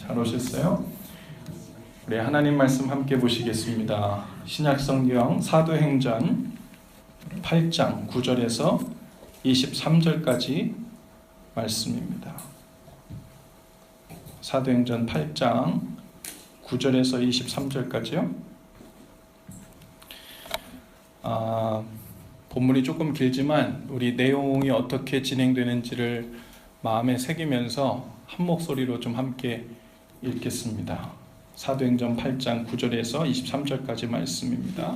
잘 오셨어요? 우리 하나님 말씀 함께 보시겠습니다. 신약성경 사도행전 8장 9절에서 23절까지 말씀입니다. 사도행전 8장 9절에서 23절까지요. 본문이 조금 길지만 우리 내용이 어떻게 진행되는지를 마음에 새기면서 한 목소리로 좀 함께 읽겠습니다. 사도행전 8장 9절에서 23절까지 말씀입니다.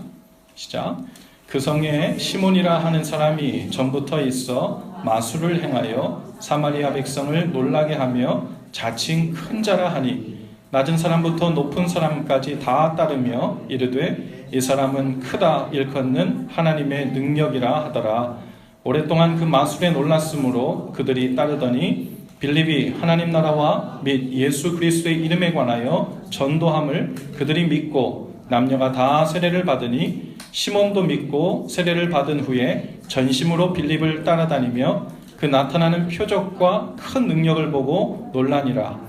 시작. 그 성에 시몬이라 하는 사람이 전부터 있어 마술을 행하여 사마리아 백성을 놀라게 하며 자칭 큰 자라 하니 낮은 사람부터 높은 사람까지 다 따르며 이르되 이 사람은 크다 일컫는 하나님의 능력이라 하더라. 오랫동안 그 마술에 놀랐으므로 그들이 따르더니 빌립이 하나님 나라와 및 예수 그리스도의 이름에 관하여 전도함을 그들이 믿고 남녀가 다 세례를 받으니 시몬도 믿고 세례를 받은 후에 전심으로 빌립을 따라다니며 그 나타나는 표적과 큰 능력을 보고 놀라니라.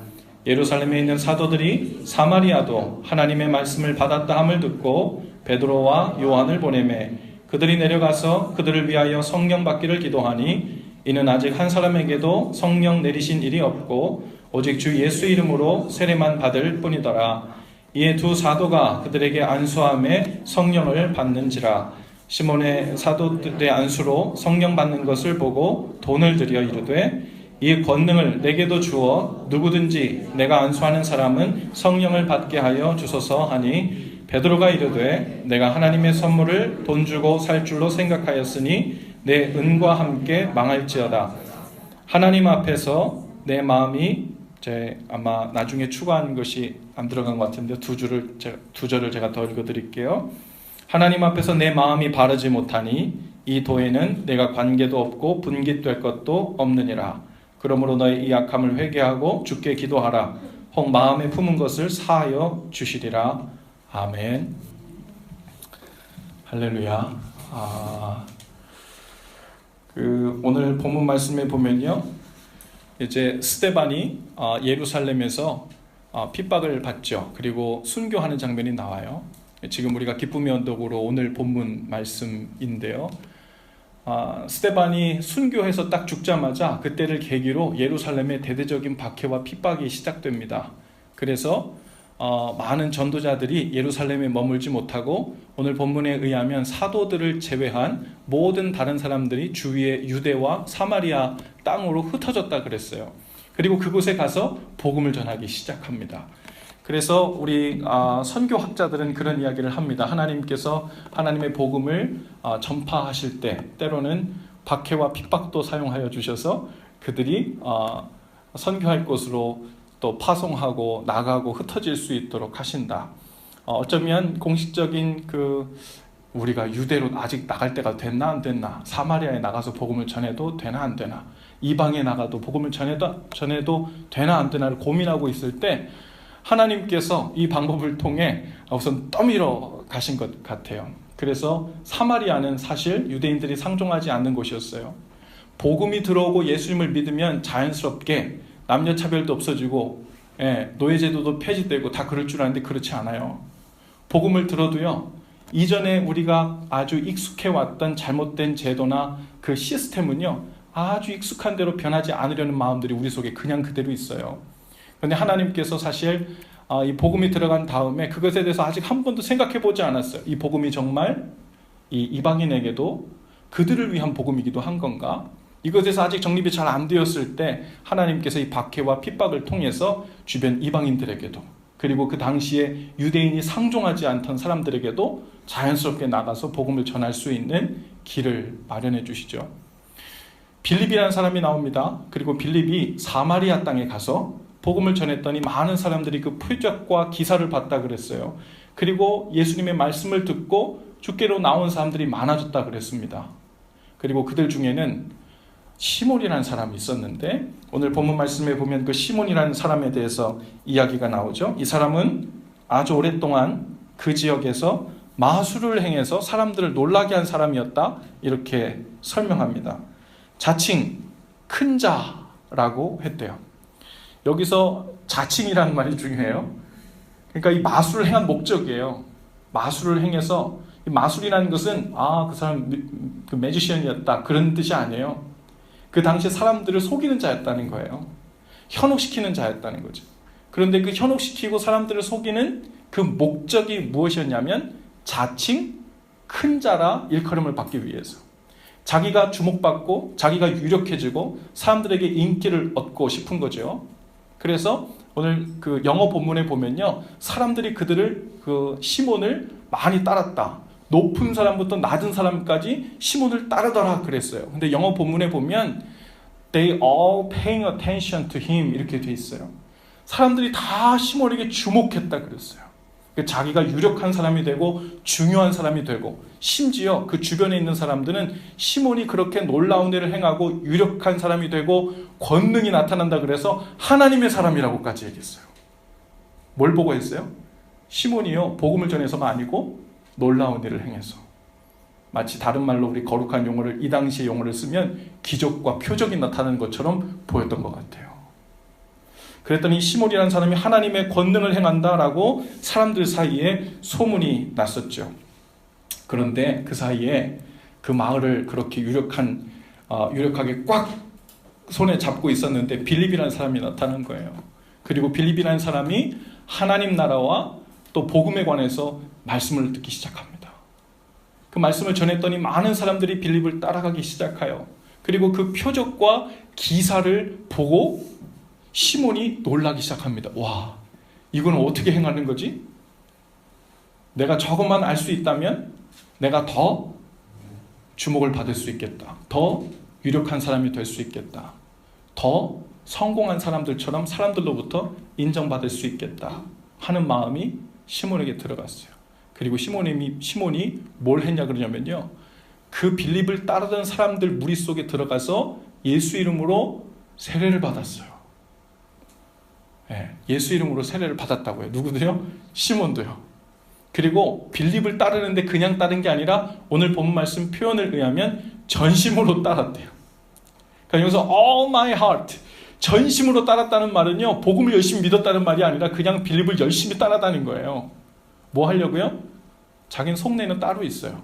예루살렘에 있는 사도들이 사마리아도 하나님의 말씀을 받았다 함을 듣고 베드로와 요한을 보내매 그들이 내려가서 그들을 위하여 성령 받기를 기도하니 이는 아직 한 사람에게도 성령 내리신 일이 없고 오직 주 예수 이름으로 세례만 받을 뿐이더라. 이에 두 사도가 그들에게 안수함에 성령을 받는지라. 시몬의 사도들의 안수로 성령 받는 것을 보고 돈을 들여 이르되 이 권능을 내게도 주어 누구든지 내가 안수하는 사람은 성령을 받게 하여 주소서 하니 베드로가 이르되 내가 하나님의 선물을 돈 주고 살 줄로 생각하였으니 내 은과 함께 망할지어다. 하나님 앞에서 내 마음이 아마 나중에 추가한 것이 안 들어간 것 같은데 두 절을 제가 더 읽어드릴게요. 하나님 앞에서 내 마음이 바르지 못하니 이 도에는 내가 관계도 없고 분깃될 것도 없느니라. 그러므로 너의 이 악함을 회개하고 주께 기도하라. 혹 마음에 품은 것을 사하여 주시리라. 아멘. 할렐루야. 오늘 본문 말씀에 보면요, 이제 스데반이 예루살렘에서 핍박을 받죠. 그리고 순교하는 장면이 나와요. 지금 우리가 기쁨의 언덕으로 오늘 본문 말씀인데요. 스데반이 순교해서 딱 죽자마자 그때를 계기로 예루살렘의 대대적인 박해와 핍박이 시작됩니다. 그래서 많은 전도자들이 예루살렘에 머물지 못하고 오늘 본문에 의하면 사도들을 제외한 모든 다른 사람들이 주위의 유대와 사마리아 땅으로 흩어졌다 그랬어요. 그리고 그곳에 가서 복음을 전하기 시작합니다. 그래서 우리 선교학자들은 그런 이야기를 합니다. 하나님께서 하나님의 복음을 전파하실 때 때로는 박해와 핍박도 사용하여 주셔서 그들이 선교할 곳으로 또 파송하고 나가고 흩어질 수 있도록 하신다. 어쩌면 공식적인 우리가 유대로 아직 나갈 때가 됐나 안 됐나, 사마리아에 나가서 복음을 전해도 되나 안 되나, 이방에 나가도 복음을 전해도 되나 안 되나를 고민하고 있을 때 하나님께서 이 방법을 통해 우선 떠밀어 가신 것 같아요. 그래서 사마리아는 사실 유대인들이 상종하지 않는 곳이었어요. 복음이 들어오고 예수님을 믿으면 자연스럽게 남녀 차별도 없어지고 노예제도도 폐지되고 다 그럴 줄 알았는데 그렇지 않아요. 복음을 들어도요, 이전에 우리가 아주 익숙해왔던 잘못된 제도나 그 시스템은요, 아주 익숙한 대로 변하지 않으려는 마음들이 우리 속에 그냥 그대로 있어요. 그런데 하나님께서 사실 이 복음이 들어간 다음에 그것에 대해서 아직 한 번도 생각해 보지 않았어요. 이 복음이 정말 이 이방인에게도 그들을 위한 복음이기도 한 건가? 이것에서 아직 정립이 잘 안 되었을 때 하나님께서 이 박해와 핍박을 통해서 주변 이방인들에게도, 그리고 그 당시에 유대인이 상종하지 않던 사람들에게도 자연스럽게 나가서 복음을 전할 수 있는 길을 마련해 주시죠. 빌립이라는 사람이 나옵니다. 그리고 빌립이 사마리아 땅에 가서 복음을 전했더니 많은 사람들이 그 표적과 기사를 봤다 그랬어요. 그리고 예수님의 말씀을 듣고 주께로 나온 사람들이 많아졌다 그랬습니다. 그리고 그들 중에는 시몬이라는 사람이 있었는데 오늘 본문 말씀에 보면 그 시몬이라는 사람에 대해서 이야기가 나오죠. 이 사람은 아주 오랫동안 그 지역에서 마술을 행해서 사람들을 놀라게 한 사람이었다, 이렇게 설명합니다. 자칭 큰 자라고 했대요. 여기서 자칭이라는 말이 중요해요. 그러니까 이 마술을 행한 목적이에요. 마술을 행해서, 이 마술이라는 것은 그 사람 그 매지션이었다 그런 뜻이 아니에요. 그 당시 사람들을 속이는 자였다는 거예요. 현혹시키는 자였다는 거죠. 그런데 그 현혹시키고 사람들을 속이는 그 목적이 무엇이었냐면 자칭 큰 자라 일컬음을 받기 위해서, 자기가 주목받고 자기가 유력해지고 사람들에게 인기를 얻고 싶은 거죠. 그래서 오늘 그 영어 본문에 보면요, 사람들이 그들을 그 시몬을 많이 따랐다. 높은 사람부터 낮은 사람까지 시몬을 따르더라 그랬어요. 근데 영어 본문에 보면 They all paying attention to him 이렇게 돼 있어요. 사람들이 다 시몬에게 주목했다 그랬어요. 자기가 유력한 사람이 되고 중요한 사람이 되고, 심지어 그 주변에 있는 사람들은 시몬이 그렇게 놀라운 일을 행하고 유력한 사람이 되고 권능이 나타난다 그래서 하나님의 사람이라고까지 얘기했어요. 뭘 보고 했어요? 시몬이요, 복음을 전해서가 아니고 놀라운 일을 행해서. 마치 다른 말로 우리 거룩한 용어를, 이 당시의 용어를 쓰면 기적과 표적이 나타나는 것처럼 보였던 것 같아요. 그랬더니 시몬이라는 사람이 하나님의 권능을 행한다라고 사람들 사이에 소문이 났었죠. 그런데 그 사이에 그 마을을 그렇게 유력하게 꽉 손에 잡고 있었는데 빌립이라는 사람이 나타난 거예요. 그리고 빌립이라는 사람이 하나님 나라와 또 복음에 관해서 말씀을 듣기 시작합니다. 그 말씀을 전했더니 많은 사람들이 빌립을 따라가기 시작해요. 그리고 그 표적과 기사를 보고 시몬이 놀라기 시작합니다. 와, 이건 어떻게 행하는 거지? 내가 저것만 알 수 있다면 내가 더 주목을 받을 수 있겠다. 더 유력한 사람이 될 수 있겠다. 더 성공한 사람들처럼 사람들로부터 인정받을 수 있겠다 하는 마음이 시몬에게 들어갔어요. 그리고 시몬이 뭘 했냐 그러냐면요, 그 빌립을 따르던 사람들 무리 속에 들어가서 예수 이름으로 세례를 받았어요. 예수 이름으로 세례를 받았다고요. 누구도요? 시몬도요. 그리고 빌립을 따르는데 그냥 따른 게 아니라 오늘 본 말씀 표현을 의하면 전심으로 따랐대요. 그러니까 여기서 all my heart, 전심으로 따랐다는 말은요, 복음을 열심히 믿었다는 말이 아니라 그냥 빌립을 열심히 따라다닌 거예요. 뭐 하려고요? 자기는 속내는 따로 있어요.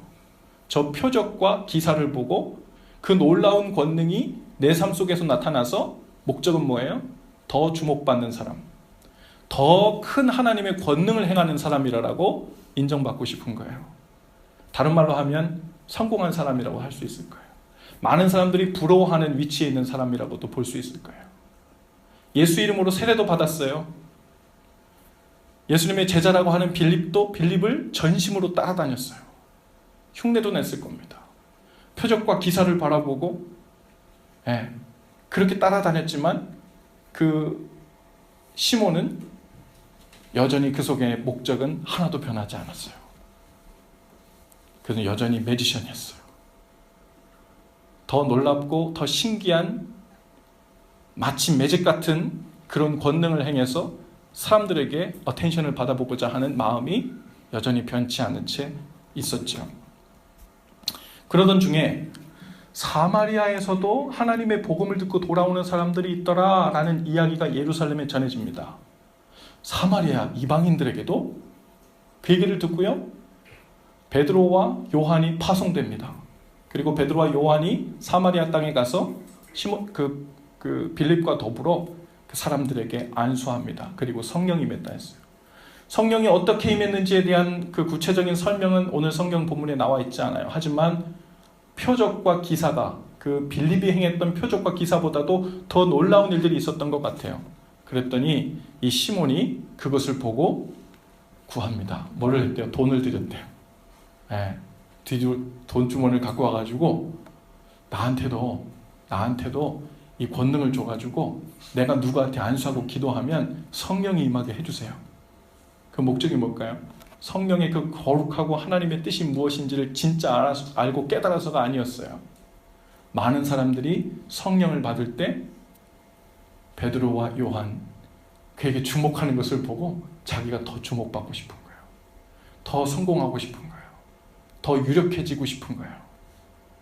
저 표적과 기사를 보고 그 놀라운 권능이 내 삶 속에서 나타나서 목적은 뭐예요? 더 주목받는 사람, 더 큰 하나님의 권능을 행하는 사람이라고 인정받고 싶은 거예요. 다른 말로 하면 성공한 사람이라고 할 수 있을 거예요. 많은 사람들이 부러워하는 위치에 있는 사람이라고도 볼 수 있을 거예요. 예수 이름으로 세례도 받았어요. 예수님의 제자라고 하는 빌립도 빌립을 전심으로 따라다녔어요. 흉내도 냈을 겁니다. 표적과 기사를 바라보고 그렇게 따라다녔지만 그 시몬은 여전히 그 속의 목적은 하나도 변하지 않았어요. 그는 여전히 매지션이었어요. 더 놀랍고 더 신기한, 마치 매직 같은 그런 권능을 행해서 사람들에게 어텐션을 받아보고자 하는 마음이 여전히 변치 않은 채 있었죠. 그러던 중에 사마리아에서도 하나님의 복음을 듣고 돌아오는 사람들이 있더라라는 이야기가 예루살렘에 전해집니다. 사마리아 이방인들에게도 그 얘기를 듣고요, 베드로와 요한이 파송됩니다. 그리고 베드로와 요한이 사마리아 땅에 가서 그 빌립과 더불어 그 사람들에게 안수합니다. 그리고 성령이 임했다 했어요. 성령이 어떻게 임했는지에 대한 그 구체적인 설명은 오늘 성경 본문에 나와 있지 않아요. 하지만 표적과 기사가, 그 빌립이 행했던 표적과 기사보다도 더 놀라운 일들이 있었던 것 같아요. 그랬더니 이 시몬이 그것을 보고 구합니다. 뭐를 했대요? 돈을 드렸대요. 돈 주머니를 갖고 와가지고 나한테도 이 권능을 줘가지고 내가 누구한테 안수하고 기도하면 성령이 임하게 해주세요. 그 목적이 뭘까요? 성령의 그 거룩하고 하나님의 뜻이 무엇인지를 진짜 알고 깨달아서가 아니었어요. 많은 사람들이 성령을 받을 때 베드로와 요한, 그에게 주목하는 것을 보고 자기가 더 주목받고 싶은 거예요. 더 성공하고 싶은 거예요. 더 유력해지고 싶은 거예요.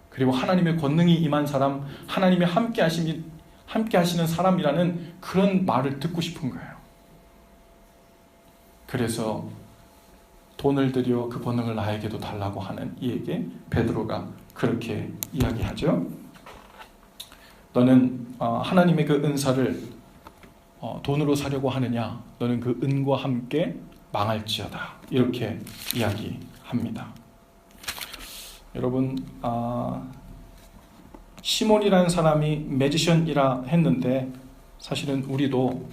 그리고 하나님의 권능이 임한 사람, 하나님의 함께 하시는 사람이라는 그런 말을 듣고 싶은 거예요. 그래서 돈을 들여 그 번영을 나에게도 달라고 하는 이에게 베드로가 그렇게 이야기하죠. 너는 하나님의 그 은사를 돈으로 사려고 하느냐? 너는 그 은과 함께 망할지어다. 이렇게 이야기합니다. 여러분, 시몬이라는 사람이 매지션이라 했는데 사실은 우리도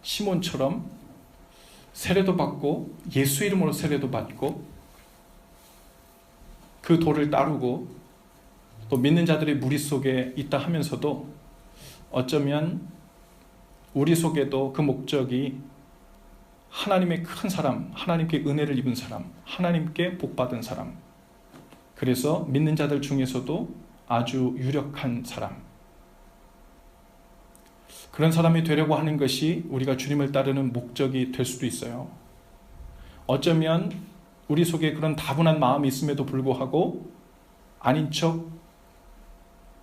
시몬처럼 세례도 받고 예수 이름으로 세례도 받고 그 도를 따르고 또 믿는 자들의 무리 속에 있다 하면서도 어쩌면 우리 속에도 그 목적이 하나님의 큰 사람, 하나님께 은혜를 입은 사람, 하나님께 복받은 사람, 그래서 믿는 자들 중에서도 아주 유력한 사람, 그런 사람이 되려고 하는 것이 우리가 주님을 따르는 목적이 될 수도 있어요. 어쩌면 우리 속에 그런 다분한 마음이 있음에도 불구하고 아닌 척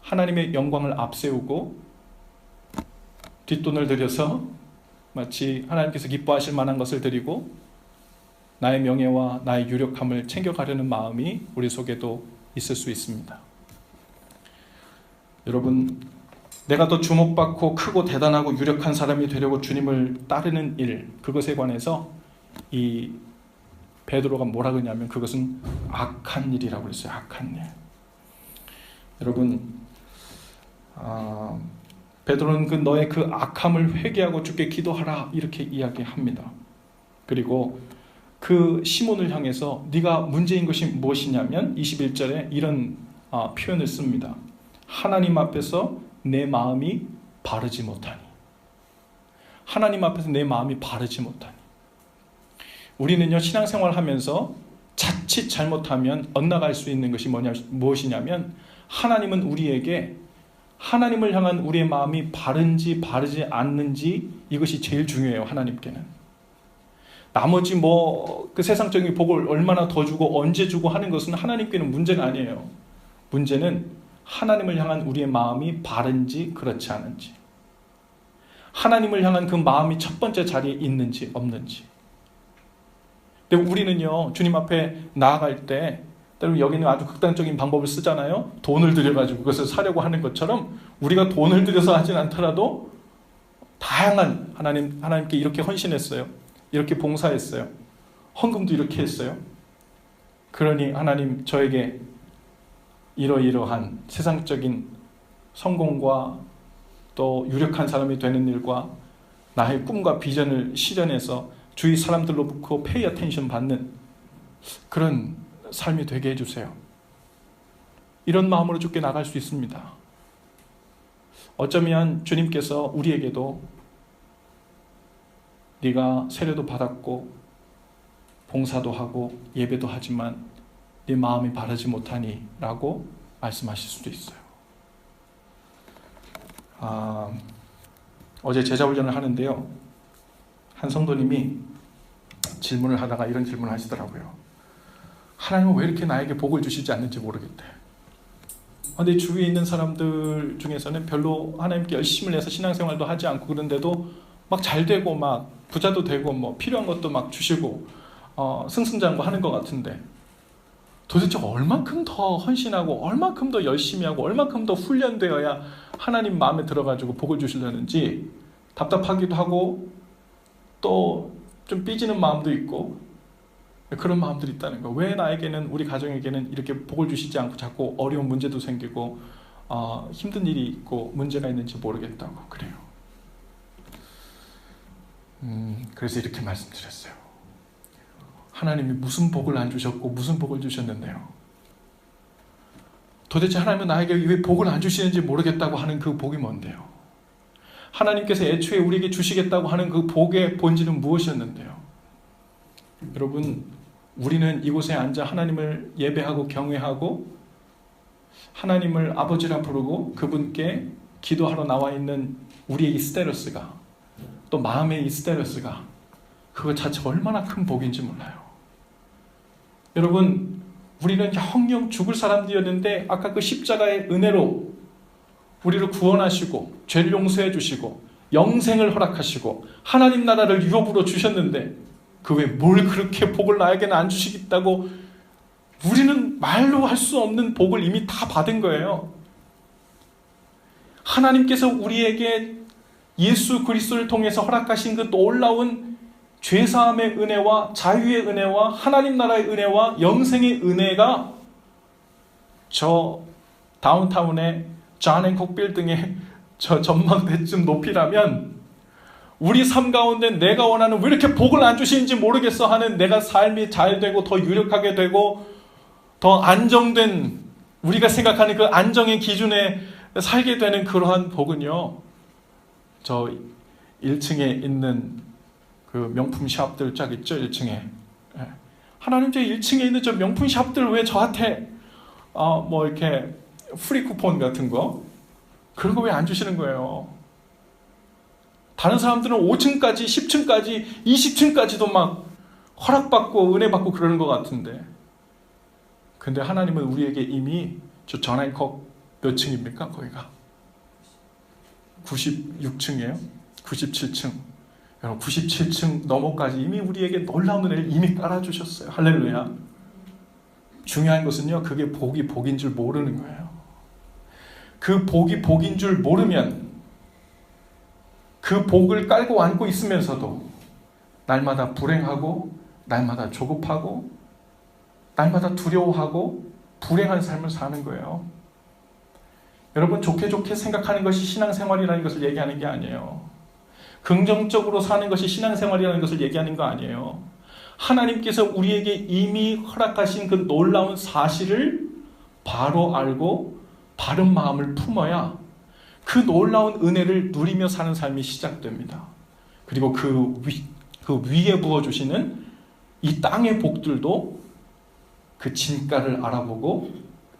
하나님의 영광을 앞세우고 뒷돈을 들여서 마치 하나님께서 기뻐하실 만한 것을 드리고 나의 명예와 나의 유력함을 챙겨가려는 마음이 우리 속에도 있을 수 있습니다. 여러분, 내가 더 주목받고 크고 대단하고 유력한 사람이 되려고 주님을 따르는 일, 그것에 관해서 이 베드로가 뭐라 그러냐면 그것은 악한 일이라고 그랬어요. 악한 일. 여러분, 베드로는 너의 그 악함을 회개하고 주께 기도하라 이렇게 이야기합니다. 그리고 그 시몬을 향해서 네가 문제인 것이 무엇이냐면 21절에 이런 표현을 씁니다. 하나님 앞에서 내 마음이 바르지 못하니. 하나님 앞에서 내 마음이 바르지 못하니. 우리는요, 신앙생활 하면서 자칫 잘못하면 엇나갈 수 있는 것이 무엇이냐면 하나님은 우리에게 하나님을 향한 우리의 마음이 바른지 바르지 않는지 이것이 제일 중요해요. 하나님께는. 나머지 그 세상적인 복을 얼마나 더 주고 언제 주고 하는 것은 하나님께는 문제가 아니에요. 문제는 하나님을 향한 우리의 마음이 바른지 그렇지 않은지, 하나님을 향한 그 마음이 첫 번째 자리에 있는지 없는지. 근데 우리는요, 주님 앞에 나아갈 때 때로는 여기는 아주 극단적인 방법을 쓰잖아요. 돈을 들여가지고 그것을 사려고 하는 것처럼 우리가 돈을 들여서 하진 않더라도 다양한 하나님께 이렇게 헌신했어요. 이렇게 봉사했어요. 헌금도 이렇게 했어요. 그러니 하나님 저에게 이러이러한 세상적인 성공과 또 유력한 사람이 되는 일과 나의 꿈과 비전을 실현해서 주위 사람들로부터 페이 어텐션 받는 그런 삶이 되게 해주세요. 이런 마음으로 주께 나갈 수 있습니다. 어쩌면 주님께서 우리에게도 네가 세례도 받았고 봉사도 하고 예배도 하지만 네 마음이 바르지 못하니 라고 말씀하실 수도 있어요. 어제 제자훈련을 하는데요, 한 성도님이 질문을 하다가 이런 질문을 하시더라고요. 하나님은 왜 이렇게 나에게 복을 주시지 않는지 모르겠대. 근데 주위에 있는 사람들 중에서는 별로 하나님께 열심을 내서 신앙생활도 하지 않고 그런데도 막 잘 되고 막 부자도 되고 뭐 필요한 것도 막 주시고 승승장구하는 것 같은데 도대체 얼만큼 더 헌신하고 얼만큼 더 열심히 하고 얼만큼 더 훈련되어야 하나님 마음에 들어가지고 복을 주시려는지 답답하기도 하고 또 좀 삐지는 마음도 있고 그런 마음들이 있다는 거. 왜 나에게는, 우리 가정에게는 이렇게 복을 주시지 않고 자꾸 어려운 문제도 생기고 힘든 일이 있고 문제가 있는지 모르겠다고 그래요. 그래서 이렇게 말씀드렸어요. 하나님이 무슨 복을 안 주셨고 무슨 복을 주셨는데요. 도대체 하나님은 나에게 왜 복을 안 주시는지 모르겠다고 하는 그 복이 뭔데요? 하나님께서 애초에 우리에게 주시겠다고 하는 그 복의 본질은 무엇이었는데요? 여러분, 우리는 이곳에 앉아 하나님을 예배하고 경외하고 하나님을 아버지라 부르고 그분께 기도하러 나와 있는 우리의 이 스테러스가, 또 마음의 이 스테러스가 그거 자체가 얼마나 큰 복인지 몰라요. 여러분, 우리는 영영 죽을 사람들이었는데 아까 그 십자가의 은혜로 우리를 구원하시고 죄를 용서해 주시고 영생을 허락하시고 하나님 나라를 유업으로 주셨는데 그 외에 뭘 그렇게 복을 나에게는 안 주시겠다고, 우리는 말로 할 수 없는 복을 이미 다 받은 거예요. 하나님께서 우리에게 예수 그리스도를 통해서 허락하신 그 놀라운 죄사함의 은혜와 자유의 은혜와 하나님 나라의 은혜와 영생의 은혜가 저 다운타운의 존 행콕 빌딩의 저 전망대쯤 높이라면, 우리 삶 가운데 내가 원하는 왜 이렇게 복을 안 주시는지 모르겠어 하는, 내가 삶이 잘 되고 더 유력하게 되고 더 안정된, 우리가 생각하는 그 안정의 기준에 살게 되는 그러한 복은요, 저 1층에 있는 그 명품 샵들 쫙 있죠, 1층에. 하나님, 저 1층에 있는 저 명품 샵들 왜 저한테 뭐 이렇게 프리 쿠폰 같은 거, 그런 거 왜 안 주시는 거예요? 다른 사람들은 5층까지, 10층까지, 20층까지도 막 허락받고 은혜받고 그러는 것 같은데, 근데 하나님은 우리에게 이미 저 존 행콕 몇 층입니까? 거기가 96층이에요? 97층. 여러분, 97층 너머까지 이미 우리에게 놀라운 은혜를 이미 깔아주셨어요. 할렐루야. 중요한 것은요, 그게 복이 복인 줄 모르는 거예요. 그 복이 복인 줄 모르면, 그 복을 깔고 안고 있으면서도 날마다 불행하고, 날마다 조급하고, 날마다 두려워하고 불행한 삶을 사는 거예요. 여러분, 좋게 좋게 생각하는 것이 신앙생활이라는 것을 얘기하는 게 아니에요. 긍정적으로 사는 것이 신앙생활이라는 것을 얘기하는 거 아니에요. 하나님께서 우리에게 이미 허락하신 그 놀라운 사실을 바로 알고 바른 마음을 품어야 그 놀라운 은혜를 누리며 사는 삶이 시작됩니다. 그리고 그 위에 부어주시는 이 땅의 복들도 그 진가를 알아보고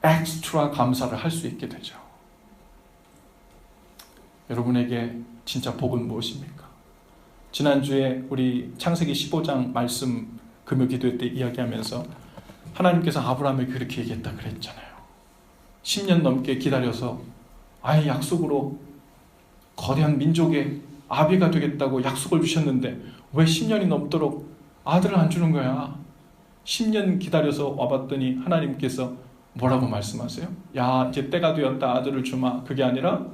엑스트라 감사를 할 수 있게 되죠. 여러분에게 진짜 복은 무엇입니까? 지난주에 우리 창세기 15장 말씀 금요 기도회 때 이야기하면서 하나님께서 아브라함을 그렇게 얘기했다 그랬잖아요. 10년 넘게 기다려서 아예 약속으로 거대한 민족의 아비가 되겠다고 약속을 주셨는데 왜 10년이 넘도록 아들을 안 주는 거야? 10년 기다려서 와봤더니 하나님께서 뭐라고 말씀하세요? 야, 이제 때가 되었다, 아들을 주마. 그게 아니라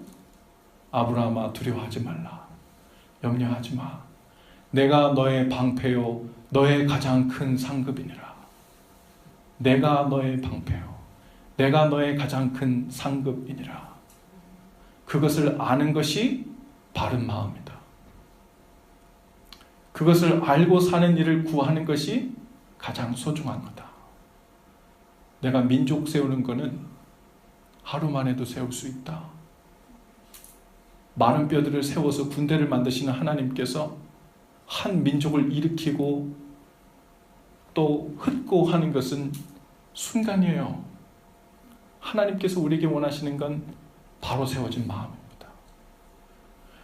아브라함아, 두려워하지 말라, 염려하지 마. 내가 너의 방패요, 너의 가장 큰 상급이니라. 내가 너의 방패요, 내가 너의 가장 큰 상급이니라. 그것을 아는 것이 바른 마음이다. 그것을 알고 사는 일을 구하는 것이 가장 소중한 거다. 내가 민족 세우는 거는 하루 만에도 세울 수 있다. 많은 뼈들을 세워서 군대를 만드시는 하나님께서 한 민족을 일으키고 또 흩고 하는 것은 순간이에요. 하나님께서 우리에게 원하시는 건 바로 세워진 마음입니다.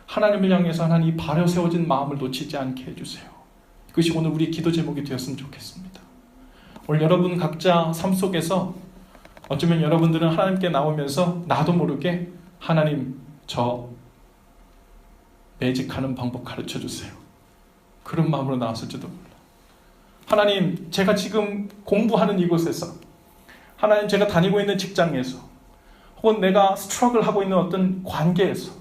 하나님을 향해서 하나님 바로 세워진 마음을 놓치지 않게 해주세요. 그것이 오늘 우리 기도 제목이 되었으면 좋겠습니다. 오늘 여러분 각자 삶 속에서 어쩌면 여러분들은 하나님께 나오면서 나도 모르게 하나님, 저 매직하는 방법 가르쳐 주세요, 그런 마음으로 나왔을지도 몰라. 하나님, 제가 지금 공부하는 이곳에서, 하나님, 제가 다니고 있는 직장에서, 혹은 내가 스트러글 하고 있는 어떤 관계에서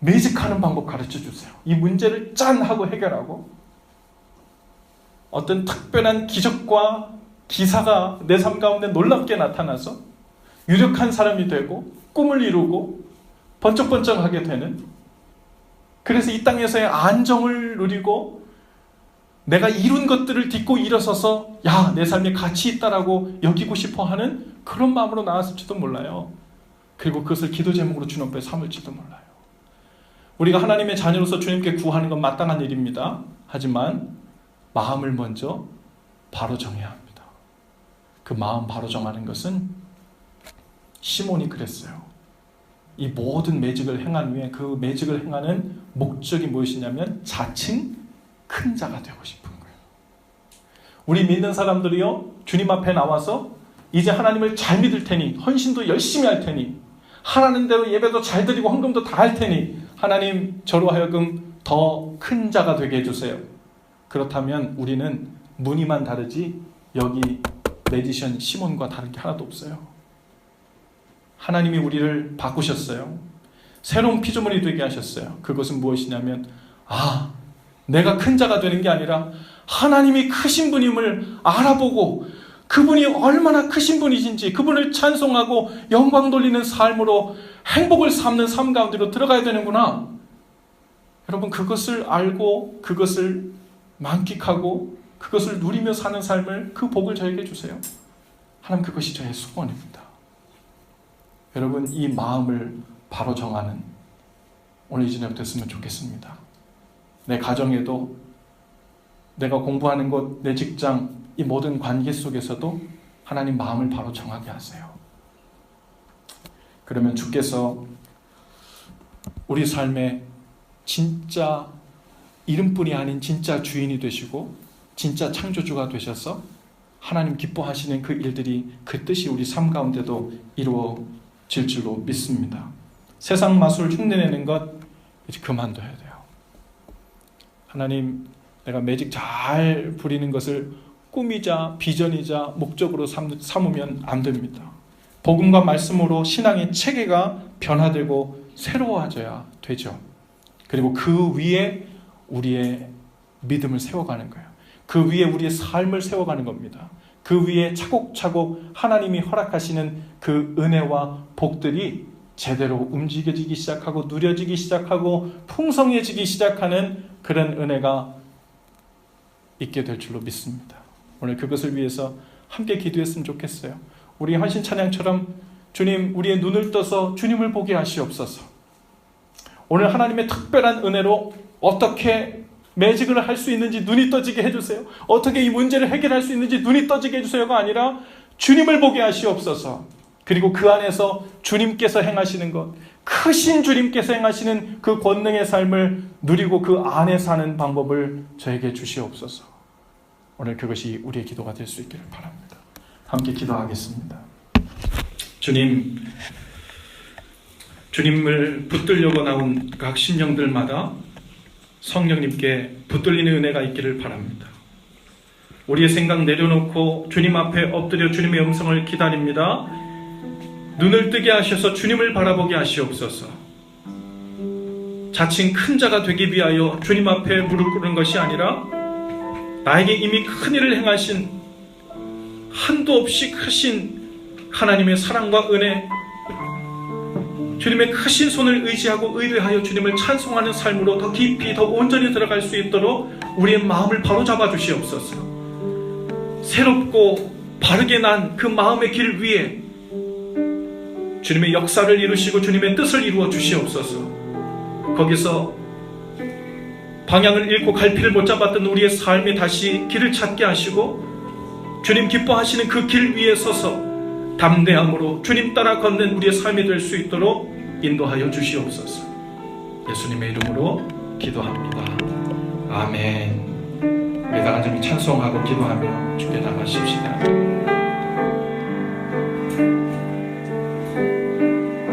매직하는 방법 가르쳐 주세요. 이 문제를 짠 하고 해결하고 어떤 특별한 기적과 기사가 내 삶 가운데 놀랍게 나타나서 유력한 사람이 되고 꿈을 이루고 번쩍번쩍하게 되는, 그래서 이 땅에서의 안정을 누리고 내가 이룬 것들을 딛고 일어서서 야, 내 삶에 가치 있다라고 여기고 싶어 하는 그런 마음으로 나왔을지도 몰라요. 그리고 그것을 기도 제목으로 주님 앞에 삼을지도 몰라요. 우리가 하나님의 자녀로서 주님께 구하는 건 마땅한 일입니다. 하지만 마음을 먼저 바로 정해야 합니다. 그 마음 바로 정하는 것은 시몬이 그랬어요. 이 모든 매직을 행한 후에 그 매직을 행하는 목적이 무엇이냐면 자칭 큰 자가 되고 싶은 거예요. 우리 믿는 사람들이요, 주님 앞에 나와서 이제 하나님을 잘 믿을 테니, 헌신도 열심히 할 테니, 하라는 대로 예배도 잘 드리고 헌금도 다 할 테니 하나님, 저로 하여금 더 큰 자가 되게 해주세요. 그렇다면 우리는 무늬만 다르지 여기 매지션 시몬과 다른 게 하나도 없어요. 하나님이 우리를 바꾸셨어요. 새로운 피조물이 되게 하셨어요. 그것은 무엇이냐면 내가 큰 자가 되는 게 아니라 하나님이 크신 분임을 알아보고 그분이 얼마나 크신 분이신지 그분을 찬송하고 영광 돌리는 삶으로 행복을 삼는 삶 가운데로 들어가야 되는구나. 여러분, 그것을 알고 그것을 만끽하고 그것을 누리며 사는 삶을, 그 복을 저에게 주세요. 하나님, 그것이 저의 소원입니다. 여러분, 이 마음을 바로 정하는 오늘 이 저녁 됐으면 좋겠습니다. 내 가정에도, 내가 공부하는 곳, 내 직장, 이 모든 관계 속에서도 하나님 마음을 바로 정하게 하세요. 그러면 주께서 우리 삶의 진짜 이름뿐이 아닌 진짜 주인이 되시고 진짜 창조주가 되셔서 하나님 기뻐하시는 그 일들이, 그 뜻이 우리 삶 가운데도 이루어질 줄로 믿습니다. 세상 마술 흉내내는 것 이제 그만둬야 돼요. 하나님, 내가 매직 잘 부리는 것을 꿈이자 비전이자 목적으로 삼으면 안 됩니다. 복음과 말씀으로 신앙의 체계가 변화되고 새로워져야 되죠. 그리고 그 위에 우리의 믿음을 세워가는 거예요. 그 위에 우리의 삶을 세워가는 겁니다. 그 위에 차곡차곡 하나님이 허락하시는 그 은혜와 복들이 제대로 움직여지기 시작하고 누려지기 시작하고 풍성해지기 시작하는 그런 은혜가 있게 될 줄로 믿습니다. 오늘 그것을 위해서 함께 기도했으면 좋겠어요. 우리 헌신 찬양처럼 주님, 우리의 눈을 떠서 주님을 보게 하시옵소서. 오늘 하나님의 특별한 은혜로 어떻게 매직을 할 수 있는지 눈이 떠지게 해주세요. 어떻게 이 문제를 해결할 수 있는지 눈이 떠지게 해주세요가 아니라 주님을 보게 하시옵소서. 그리고 그 안에서 주님께서 행하시는 것, 크신 주님께서 행하시는 그 권능의 삶을 누리고 그 안에 사는 방법을 저에게 주시옵소서. 오늘 그것이 우리의 기도가 될 수 있기를 바랍니다. 함께 기도하겠습니다. 주님을 붙들려고 나온 각 심령들마다 성령님께 붙들리는 은혜가 있기를 바랍니다. 우리의 생각 내려놓고 주님 앞에 엎드려 주님의 음성을 기다립니다. 눈을 뜨게 하셔서 주님을 바라보게 하시옵소서. 자칭 큰 자가 되기 위하여 주님 앞에 무릎 꿇는 것이 아니라 나에게 이미 큰 일을 행하신, 한도 없이 크신 하나님의 사랑과 은혜, 주님의 크신 손을 의지하고 의뢰하여 주님을 찬송하는 삶으로 더 깊이, 더 온전히 들어갈 수 있도록 우리의 마음을 바로잡아 주시옵소서. 새롭고 바르게 난 그 마음의 길 위에 주님의 역사를 이루시고 주님의 뜻을 이루어 주시옵소서. 거기서 방향을 잃고 갈피를 못 잡았던 우리의 삶에 다시 길을 찾게 하시고 주님 기뻐하시는 그 길 위에 서서 담대함으로 주님 따라 걷는 우리의 삶이 될 수 있도록 인도하여 주시옵소서. 예수님의 이름으로 기도합니다. 아멘. 우리 다 같이 찬송하고 기도하며 주께 나가십시다.